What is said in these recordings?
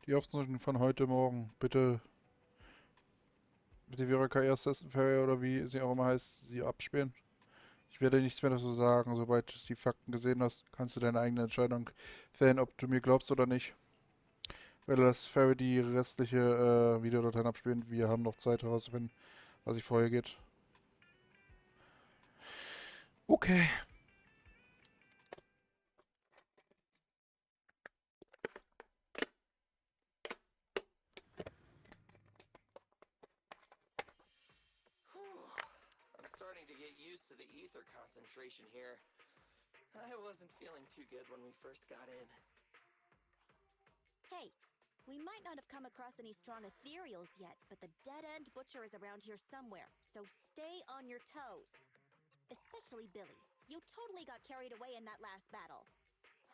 Die Aufzeichnung von heute Morgen. Bitte Verika Erstestenferie oder wie sie auch immer heißt, sie abspielen. Ich werde nichts mehr dazu sagen. Sobald du die Fakten gesehen hast, kannst du deine eigene Entscheidung fällen, ob du mir glaubst oder nicht. Werde das Ferry die restliche Videodateien abspielen. Wir haben noch Zeit herauszufinden, was sich vorher geht. Okay. I'm starting to get used to the ether concentration here. I wasn't feeling too good when we first got in. Hey, we might not have come across any strong ethereals yet, but the dead-end butcher is around here somewhere, so stay on your toes. Especially Billy. You totally got carried away in that last battle.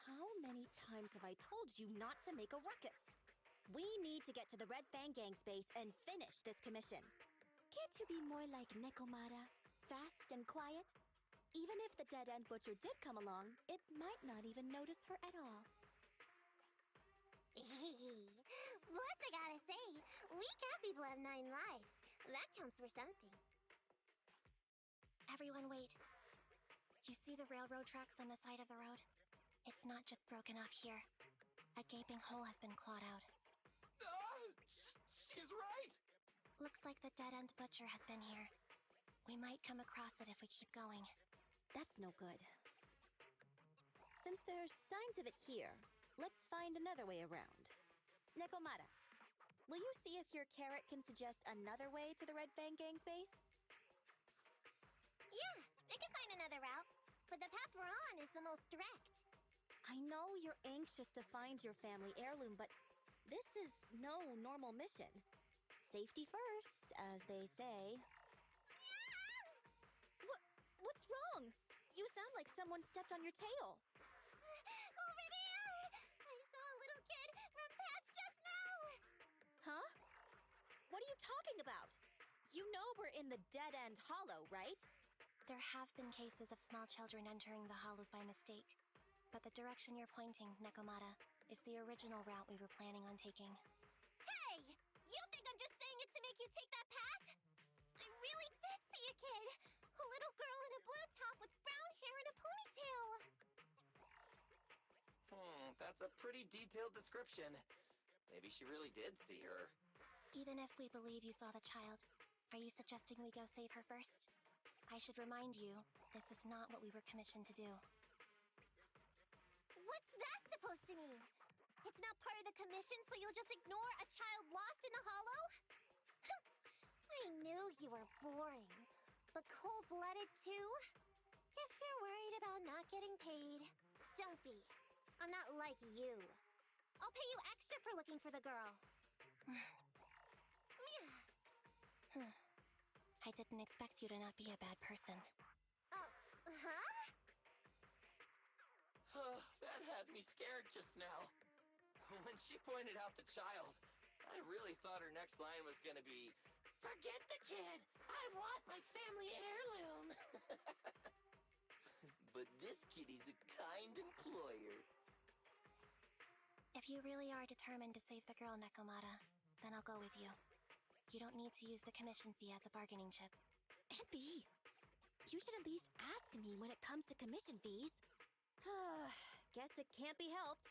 How many times have I told you not to make a ruckus? We need to get to the Red Fang Gang's base and finish this commission. Can't you be more like Nekomata? Fast and quiet? Even if the dead-end butcher did come along, it might not even notice her at all. Plus, I gotta say, we cat people have 9 lives. That counts for something. Everyone wait. You see the railroad tracks on the side of the road? It's not just broken off here. A gaping hole has been clawed out. She's right! Looks like the dead-end butcher has been here. We might come across it if we keep going. That's no good. Since there's signs of it here, let's find another way around. Nekomata, will you see if your carrot can suggest another way to the Red Fang Gang's base? Yeah, I can find another route, but the path we're on is the most direct. I know you're anxious to find your family heirloom, but this is no normal mission. Safety first, as they say. What's wrong? You sound like someone stepped on your tail. Over there! I saw a little kid run past just now! Huh? What are you talking about? You know we're in the dead-end hollow, right? There have been cases of small children entering the hollows by mistake. But the direction you're pointing, Nekomata, is the original route we were planning on taking. Hey! You think I'm just saying it to make you take that path? I really did see a kid! A little girl in a blue top with brown hair and a ponytail! That's a pretty detailed description. Maybe she really did see her. Even if we believe you saw the child, are you suggesting we go save her first? I should remind you, this is not what we were commissioned to do. What's that supposed to mean? It's not part of the commission, so you'll just ignore a child lost in the hollow? I knew you were boring. But cold-blooded, too? If you're worried about not getting paid, don't be. I'm not like you. I'll pay you extra for looking for the girl. I didn't expect you to not be a bad person. Huh? That had me scared just now. When she pointed out the child, I really thought her next line was gonna be, "Forget the kid! I want my family heirloom!" But this kitty's a kind employer. If you really are determined to save the girl, Nekomata, then I'll go with you. You don't need to use the commission fee as a bargaining chip. Abby, you should at least ask me when it comes to commission fees. Guess it can't be helped.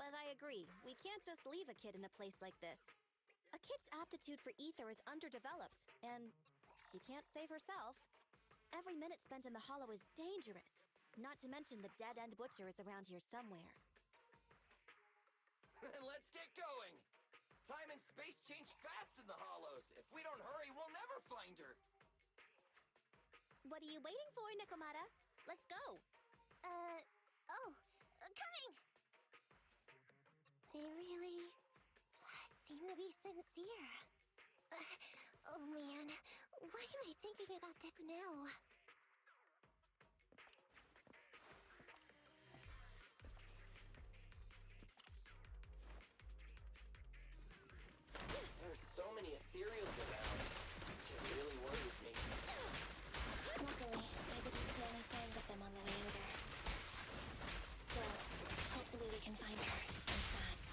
But I agree, we can't just leave a kid in a place like this. A kid's aptitude for ether is underdeveloped, and she can't save herself. Every minute spent in the hollow is dangerous, not to mention the dead-end butcher is around here somewhere. Let's get going! Time and space change fast in the hollows. If we don't hurry, we'll never find her. What are you waiting for, Nekomata? Let's go. Coming! They really seem to be sincere. Oh man, why am I thinking about this now? There's so many ethereals around. It really worries me. Luckily, I didn't see any signs of them on the way over. So, hopefully we can find her, and fast.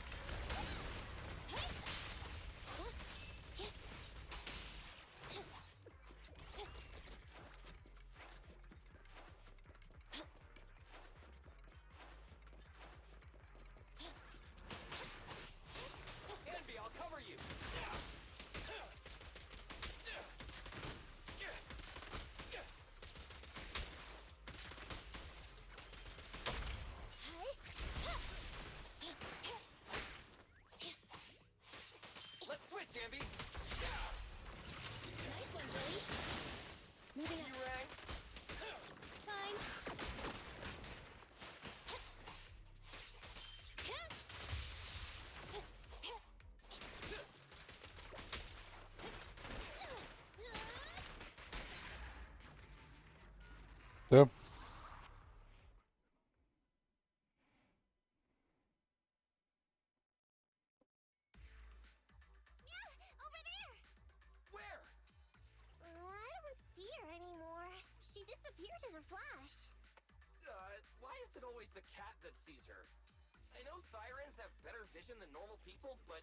is it always the cat that sees her? I know Thyrans have better vision than normal people, but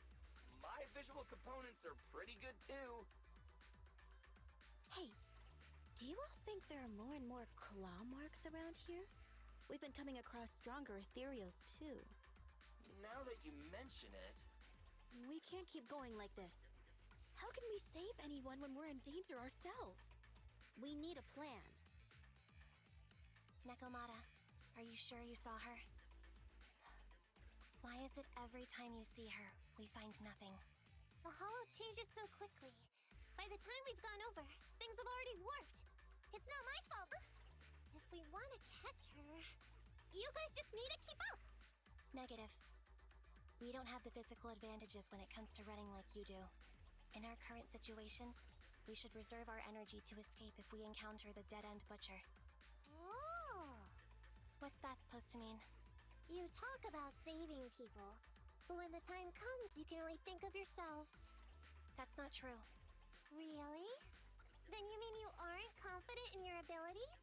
my visual components are pretty good too. Hey, do you all think there are more and more claw marks around here? We've been coming across stronger ethereals too. Now that you mention it... We can't keep going like this. How can we save anyone when we're in danger ourselves? We need a plan. Nekomata, are you sure you saw her? Why is it every time you see her, we find nothing? The hollow changes so quickly. By the time we've gone over, things have already warped. It's not my fault. If we want to catch her, you guys just need to keep up. Negative. We don't have the physical advantages when it comes to running like you do. In our current situation, we should reserve our energy to escape if we encounter the dead-end butcher. Oh! What's that supposed to mean? You talk about saving people, but when the time comes, you can only think of yourselves. That's not true. Really? Then you mean you aren't confident in your abilities?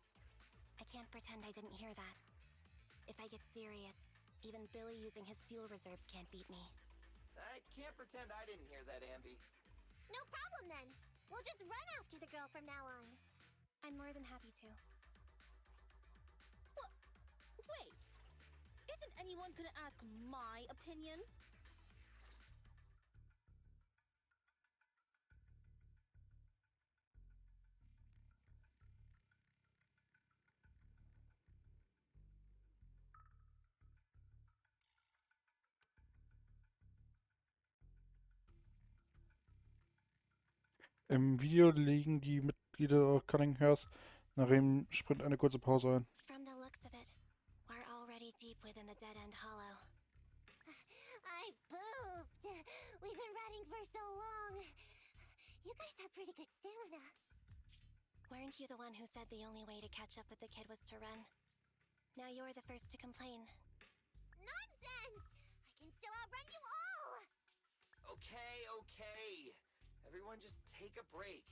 I can't pretend I didn't hear that. If I get serious, even Billy using his fuel reserves can't beat me. I can't pretend I didn't hear that, Ambi. No problem then. We'll just run after the girl from now on. I'm more than happy to. Wait! Isn't anyone gonna ask my opinion? Im Video legen die Mitglieder Cunninghams nach dem Sprint eine kurze Pause ein. From the looks of it, we're already deep within the dead-end hollow. I pooped. We've been running for so long. You guys have pretty good stamina. Weren't you the one who said the only way to catch up with the kid was to run? Now you're the first to complain. Nonsense! I can still outrun you all! Okay. Everyone just take a break.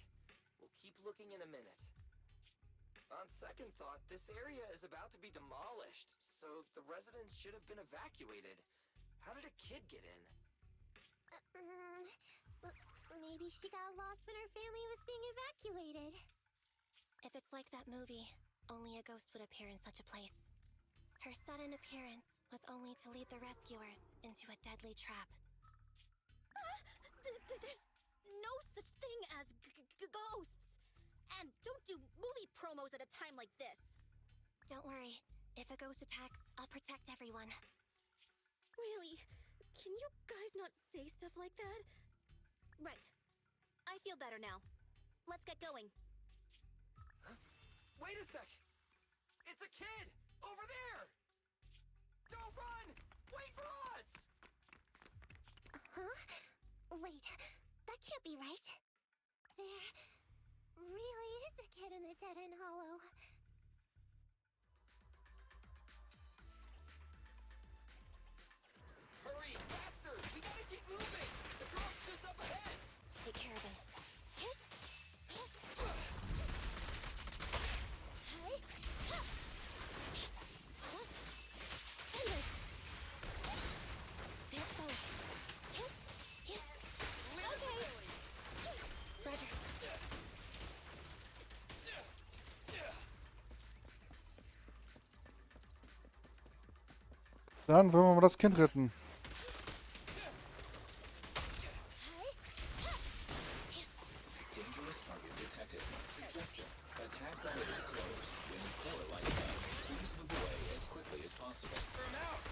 We'll keep looking in a minute. On second thought, this area is about to be demolished, so the residents should have been evacuated. How did a kid get in? Maybe she got lost when her family was being evacuated. If it's like that movie, only a ghost would appear in such a place. Her sudden appearance was only to lead the rescuers into a deadly trap. There's no such thing as ghosts! And don't do movie promos at a time like this! Don't worry. If a ghost attacks, I'll protect everyone. Really? Can you guys not say stuff like that? Right. I feel better now. Let's get going. Wait a sec! It's a kid! Over there! Don't run! Wait for us! Huh? Wait, that can't be right. There really is a kid in the dead-end hollow. Hurry, faster! We gotta keep moving! The girl's just up ahead! Take care of him. They're close. Roger. Dann wollen wir mal das Kind retten. Dangerous target detected. Suggestion. Attack when it is closed. When you core lights up, please move away as quickly as possible. Burn out!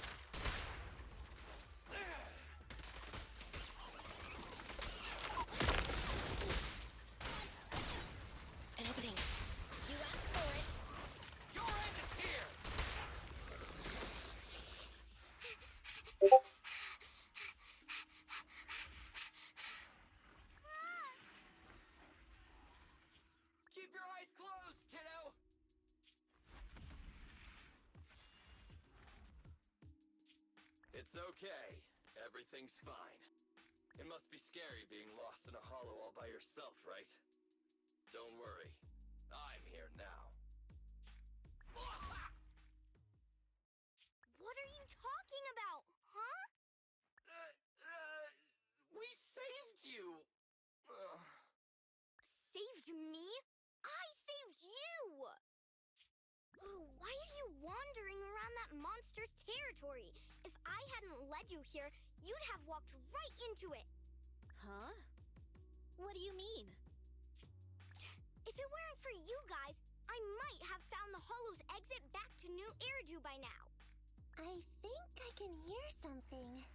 An opening. You asked for it. Your end is here! Keep your eyes closed, kiddo! It's okay. Everything's fine. It must be scary being lost in a hollow all by yourself, right? Don't worry. I'm here now. monster's territory. If I hadn't led you here, you'd have walked right into it. Huh? What do you mean? If it weren't for you guys, I might have found the Hollow's exit back to New Eridu by now. I think I can hear something.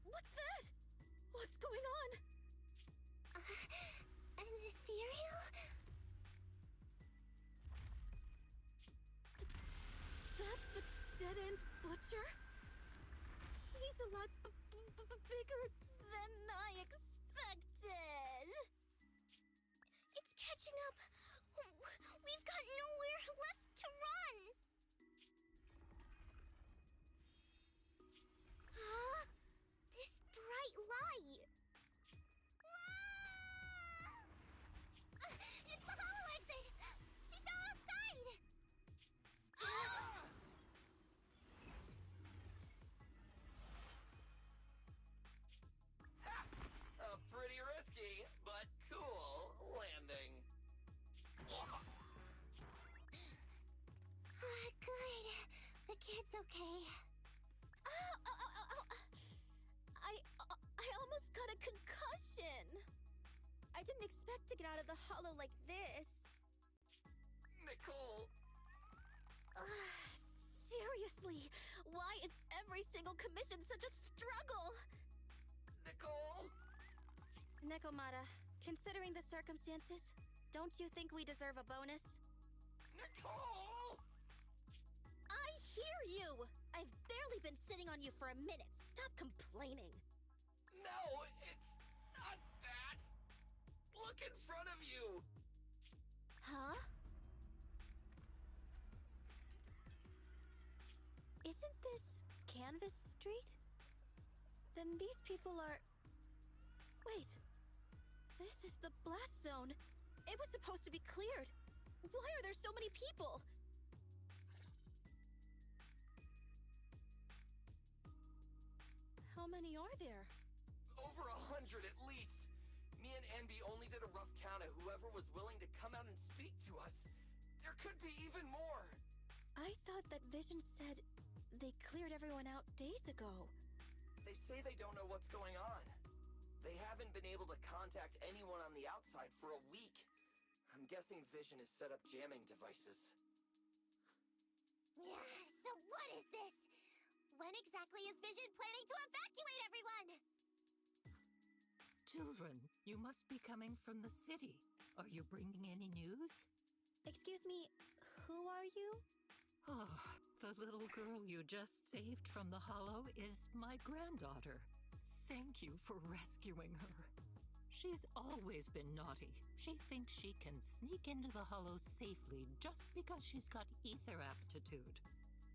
What's that? What's going on? An ethereal? That's the dead-end butcher? He's a lot bigger than I expected. It's catching up. We've got nowhere left to run. Huh? This bright light. Ah! It's the hollow exit. She fell outside. Ha! A pretty risky, but cool landing. Good. The kid's okay. Ow. I almost got a concussion. I didn't expect to get out of the hollow like this. Nicole, Seriously, why is every single commission such a struggle? Nicole! Nekomata, considering the circumstances, don't you think we deserve a bonus? Nicole! I hear you! I've barely been sitting on you for a minute. Stop complaining. No, it's not that. Look in front of you. Huh? Isn't this Canvas Street? Then these people are... Wait. This is the blast zone. It was supposed to be cleared. Why are there so many people? How many are there? Over 100 at least. Me and Envy only did a rough count of whoever was willing to come out and speak to us. There could be even more. I thought that Vision said they cleared everyone out days ago. They say they don't know what's going on. They haven't been able to contact anyone on the outside for a week. I'm guessing Vision has set up jamming devices. Yeah, so what is this? When exactly is Vision planning to evacuate everyone? Children, you must be coming from the city. Are you bringing any news? Excuse me, who are you? Oh, the little girl you just saved from the hollow is my granddaughter. Thank you for rescuing her. She's always been naughty. She thinks she can sneak into the hollow safely just because she's got ether aptitude.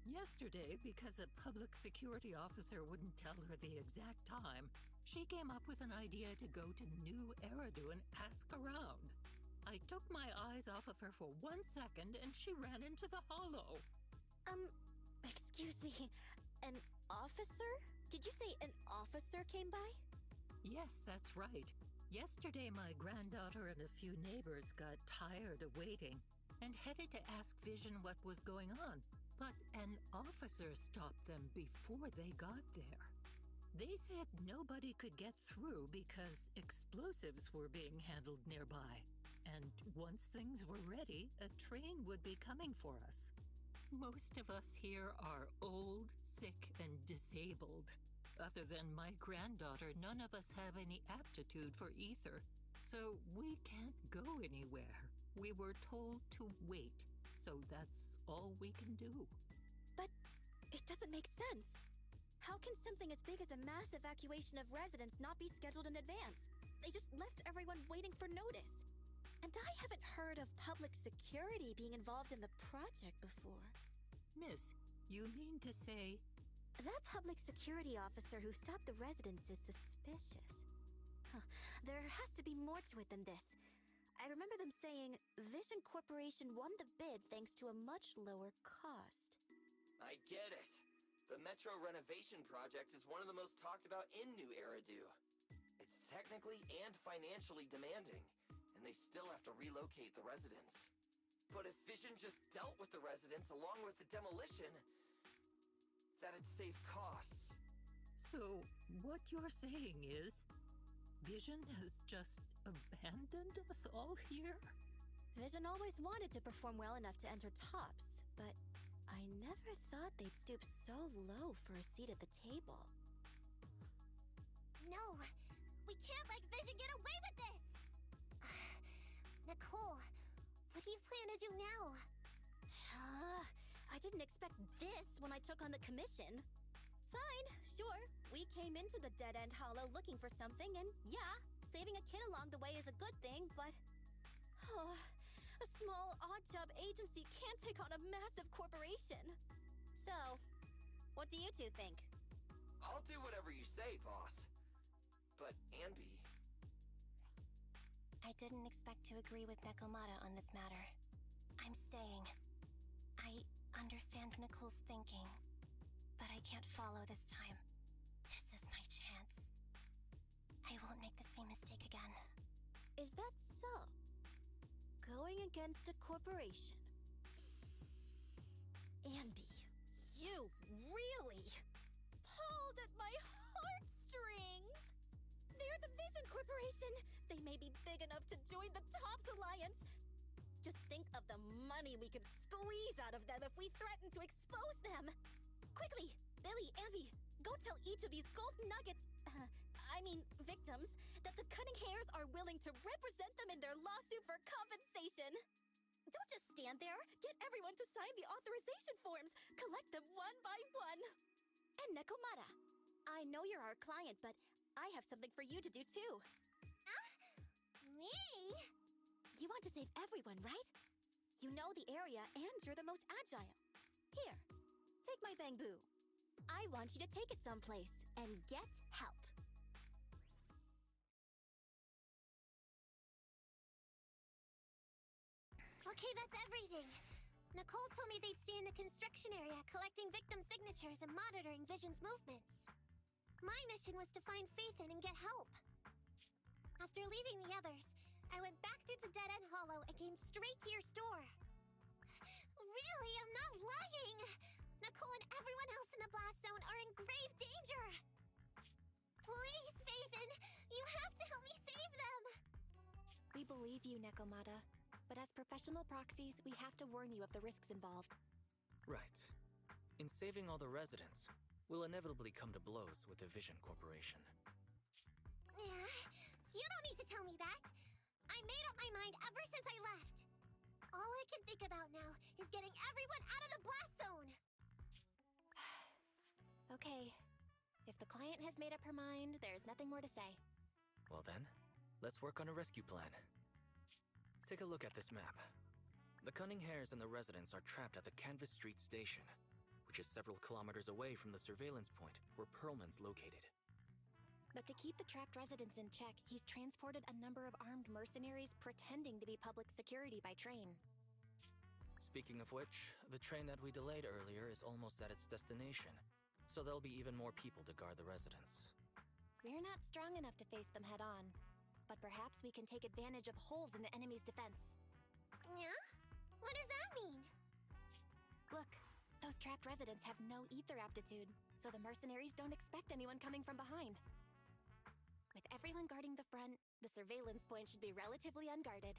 Yesterday, because a public security officer wouldn't tell her the exact time, she came up with an idea to go to New Eridu and ask around. I took my eyes off of her for 1 second and she ran into the hollow. Excuse me, an officer? Did you say an officer came by? Yes, that's right. Yesterday, my granddaughter and a few neighbors got tired of waiting and headed to ask Vision what was going on. But an officer stopped them before they got there. They said nobody could get through because explosives were being handled nearby. And once things were ready, a train would be coming for us. Most of us here are old, sick, and disabled. Other than my granddaughter, none of us have any aptitude for ether. So we can't go anywhere. We were told to wait. So that's all we can do. But it doesn't make sense. How can something as big as a mass evacuation of residents not be scheduled in advance? They just left everyone waiting for notice. And I haven't heard of public security being involved in the project before. Miss, you mean to say... That public security officer who stopped the residents is suspicious. There has to be more to it than this. I remember them saying Vision Corporation won the bid thanks to a much lower cost. I get it. The Metro renovation project is one of the most talked about in New Eridu. It's technically and financially demanding, and they still have to relocate the residents. But if Vision just dealt with the residents along with the demolition, that'd save costs. So, what you're saying is, Vision has just abandoned us all here? Vision always wanted to perform well enough to enter tops, but I never thought they'd stoop so low for a seat at the table. No, we can't let Vision get away with this! Nicole, what do you plan to do now? I didn't expect this when I took on the commission. Fine, sure. We came into the dead-end hollow looking for something, and yeah, saving a kid along the way is a good thing, but... a small, odd-job agency can't take on a massive corporation. So, what do you two think? I'll do whatever you say, boss. But, Anby... I didn't expect to agree with Nekomata on this matter. I'm staying. I understand Nicole's thinking, but I can't follow this time. This is my chance. I won't make the same mistake again. Is that so? Going against a corporation? Anby, you really pulled at my heartstrings! They're the Vision Corporation! They may be big enough to join the Tops Alliance! Just think of the money we could squeeze out of them if we threaten to expose them! Quickly, Billy, Anby, go tell each of these gold nuggets, victims, that the Cunning Hairs are willing to represent them in their lawsuit for compensation. Don't just stand there. Get everyone to sign the authorization forms. Collect them one by one. And Nekomata, I know you're our client, but I have something for you to do too. Me? You want to save everyone, right? You know the area, and you're the most agile. Here, take my bamboo. I want you to take it someplace and get help. Okay, that's everything. Nicole told me they'd stay in the construction area, collecting victim signatures and monitoring Vision's movements. My mission was to find Finden and get help. After leaving the others, I went back through the dead-end hollow and came straight to your store. Really, I'm not lying! Nicole and everyone else in the blast zone are in grave danger! Please, Finden, you have to help me save them! We believe you, Nekomata. But as professional proxies, we have to warn you of the risks involved. Right. In saving all the residents, we'll inevitably come to blows with the Vision Corporation. You don't need to tell me that! I made up my mind ever since I left! All I can think about now is getting everyone out of the blast zone! Okay. If the client has made up her mind, there's nothing more to say. Well then, let's work on a rescue plan. Take a look at this map. The Cunning Hairs and the residents are trapped at the Canvas Street station, which is several kilometers away from the surveillance point where Perlman's located. But to keep the trapped residents in check, he's transported a number of armed mercenaries pretending to be public security by train. Speaking of which, the train that we delayed earlier is almost at its destination, so there'll be even more people to guard the residents. We're not strong enough to face them head-on, but perhaps we can take advantage of holes in the enemy's defense. Yeah? What does that mean? Look, those trapped residents have no ether aptitude, so the mercenaries don't expect anyone coming from behind. With everyone guarding the front, the surveillance point should be relatively unguarded.